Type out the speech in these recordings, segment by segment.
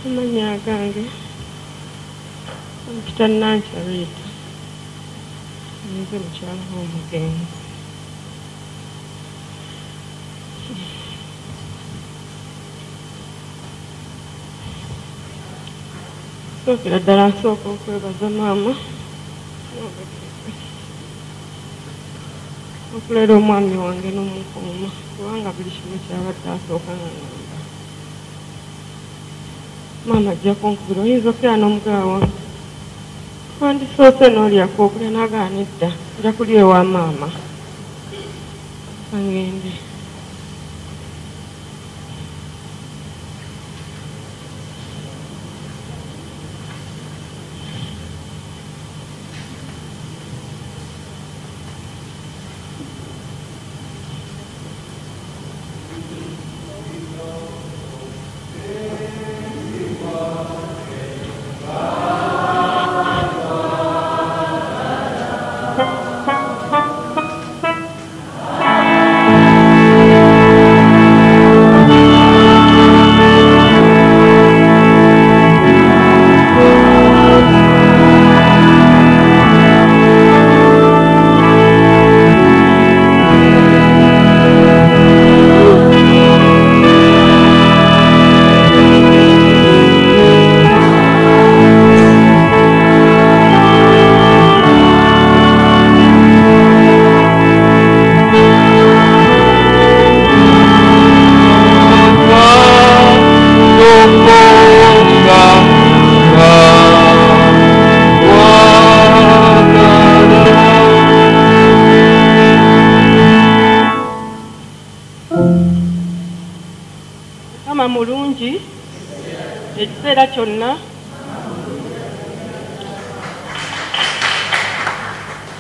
Amanya gange Mpita Nankyaleta nze mukyala w'omugenzi. Sookera ddala nsooka okwebaza maama okulera omwami wange n'omukuuma kubanga buli kimu kyabadde asooka ng'angamba. Maama ajja kunkubira oyinza okukera n'omugala wange wandisoose n'olyako okulya n'agaana edda nja kulya ewa maama angende. Mulungi ekiseera kyonna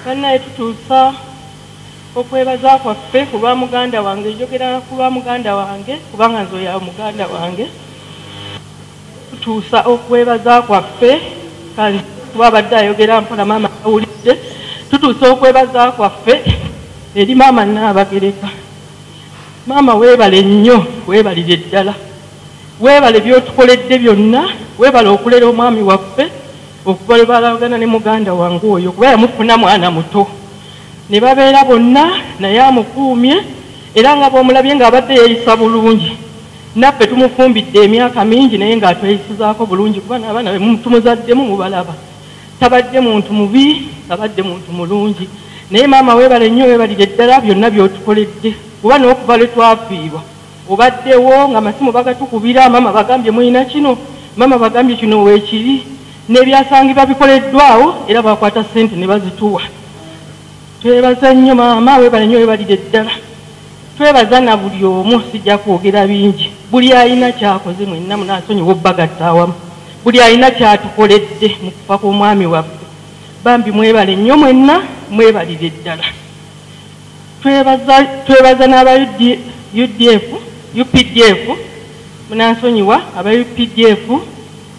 bannaye tutuusa okwebaza kwaffe ku lwa muganda wange. Njogera ku lwa muganda wange kubanga nze oyo muganda wange. Tutuusa okwebaza kwaffe kale kuba abadde ayogera mpola maama awulidde. Tutuusa okwebaza kwaffe eri maama Nnaabagereka. Maama weebale nnyo, weebalire ddala. Weebale by'otukoledde byonna, weebale okulera omwami waffe okubalagana ne muganda wange oyo kuba yamufuna mwana muto ne babeera bonna naye amukuumye era nga bw'omulabye ng'abadde yeeyisa bulungi. Naffe tumufumbidde emyaka mingi naye ng'atweyisizaako bulungi kuba n'abaana be tumuzaddemu mubalaba. Tabadde muntu mubi, abadde muntu mulungi. Naye maama weebale nnyo, weebalire ddala byonna by'otukoledde kuba n'okuva lwe twafiirwa obaddewo nga masimu bagatukubira. Maama bagambye mulina kino, maama bagambye kino weekiri n'ebyasangibwa bikoleddwawo era bakwata ssente ne bazituwa. Twebaza nnyo maama, weebale nnyo, weebalire ddala. Twebaza na buli omu, sijja kwogera bingi. Buli alina kyakoze mwenna munaasonyiwa obbagatta awamu. Buli alina kyatukoledde mu kufa kw'omwami waffe. Bambi mwebale nnyo mwenna, mwebalire ddala. Twebaza n'aba UPDF munansonyiwa aba UPDF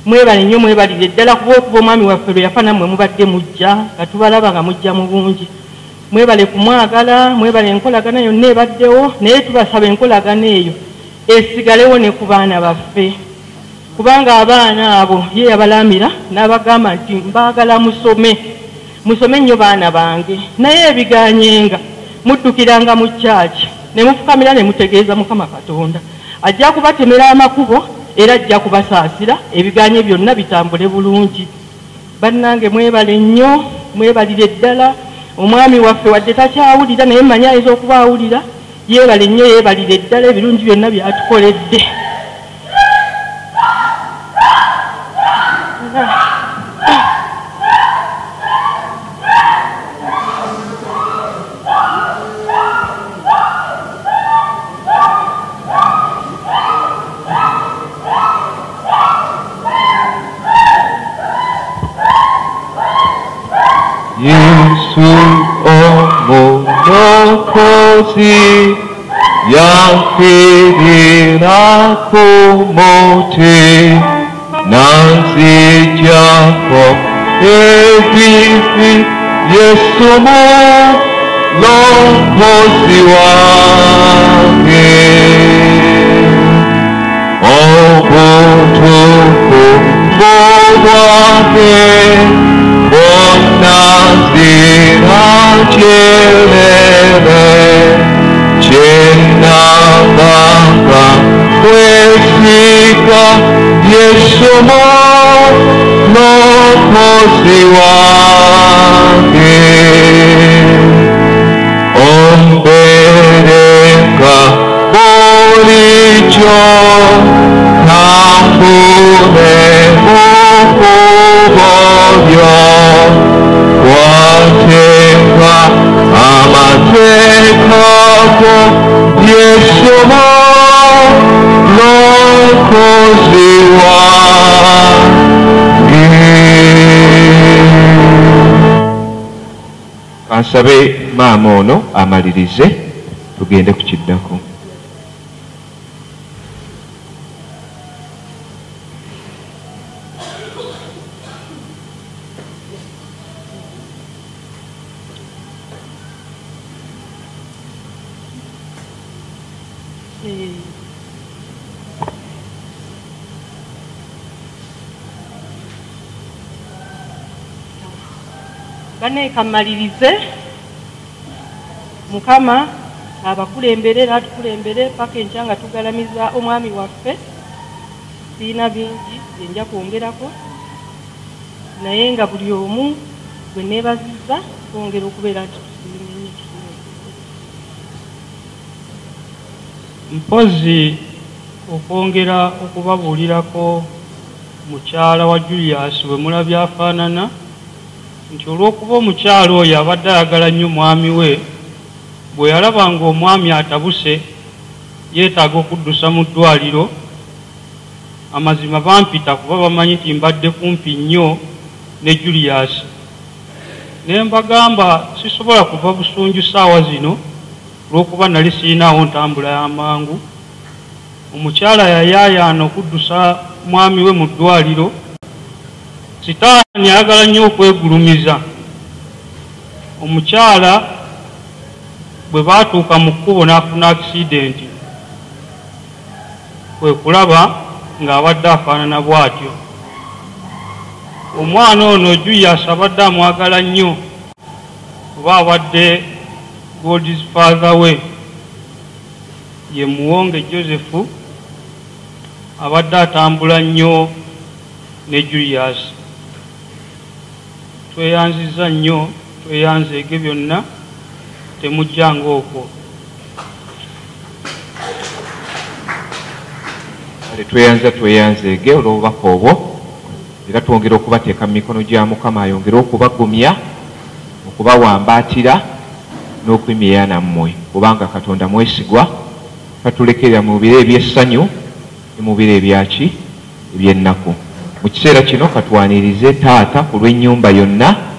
mwebale nnyo, mwebalire ddala kuba omwami waffe lwe yafa nammwe mubadde mujja nga tubalaba nga mujja mu bungi. Mwebale kumwagala, mwebale enkolagana yonna ebaddewo, naye tubasaba enkolagana eyo esigalewo ne ku baana baffe kubanga abaana abo ye yabalamira n'abagamba nti mbaagala musome nnyo baana bange, naye ebiganyenga muddukiranga mu kyaki ne mufukamira ne mutegeeza Mukama Katonda ajja kubatemera amakubo era ajja kubasaasira ebiganye byonna bitambule bulungi. Bannange mwebale nnyo, mwebalire ddala. Omwami waffe wadde takyawulira naye mmanyi ayinza okuba awulira. Yeebale nnyo, yeebalire ddala ebirungi byonna byatukoledde. Yesu omulokozi yanfirira ku muti nanzijjako ebibi. Yesu mulokozi wange obutukuvu bwake bonna zirakyerere kyenabanga kwesiga Yesu n'omukozi wange ombereka bulijjo tambule mu kkubo lyo kwatenga amateeka go Yesu n'omukozi wange. Kansabe maama ono amalirize tugende ku kiddako. Bane kamalirize Mukama abakulembere atukulembere paka enkya nga tugalamiza omwami waffe. Sirina bingi byenja kwongerako naye nga buli omu bwe neebazizza twongera okubeera nti tusiimenye. Mpozi okwongera okubabuulirako mukyala wa Julius bwe mulabye afaanana nti olw'okuba omukyala oyo abadde ayagala nnyo mwami we, bwe yalaba ng'omwami atabuse yeetaaga okuddusa mu ddwaliro. Amazima bampita kuba bamanyi nti mbadde kumpi nnyo ne Julius. Ne mbagamba sisobola kuva Busunju ssaawa zino olw'okuba nali sirinaawo ntambula y'amangu. Omukyala yayaayaana okuddusa mwami we mu ddwaliro. Sitaani ayagala nnyo okwegulumiza. Omukyala bwe baatuuka mu kkubo n'afuna akisidenti, kwe kulaba ng'abadde afaanana bw'atyo. Omwana ono Julius abadde amwagala nnyo kuba abadde God's father we ye Muwonge Joseph abadde atambula nnyo ne Julius. Tweyanziza nnyo, tweyanzeege byonna, temujjanga okwo. Tweyanzeege olw'obubaka obwo, era twongera okubateeka mu mikono gya Mukama ayongere okubagumya, okubawambaatira n'okwimira nammwe, kubanga Katonda mwesigwa, tatulekerera mu biro eby'essanyu ne mu biro ebyaki eby'ennaku. Mu kiseera kino katwanirize taata ku lw'ennyumba yonna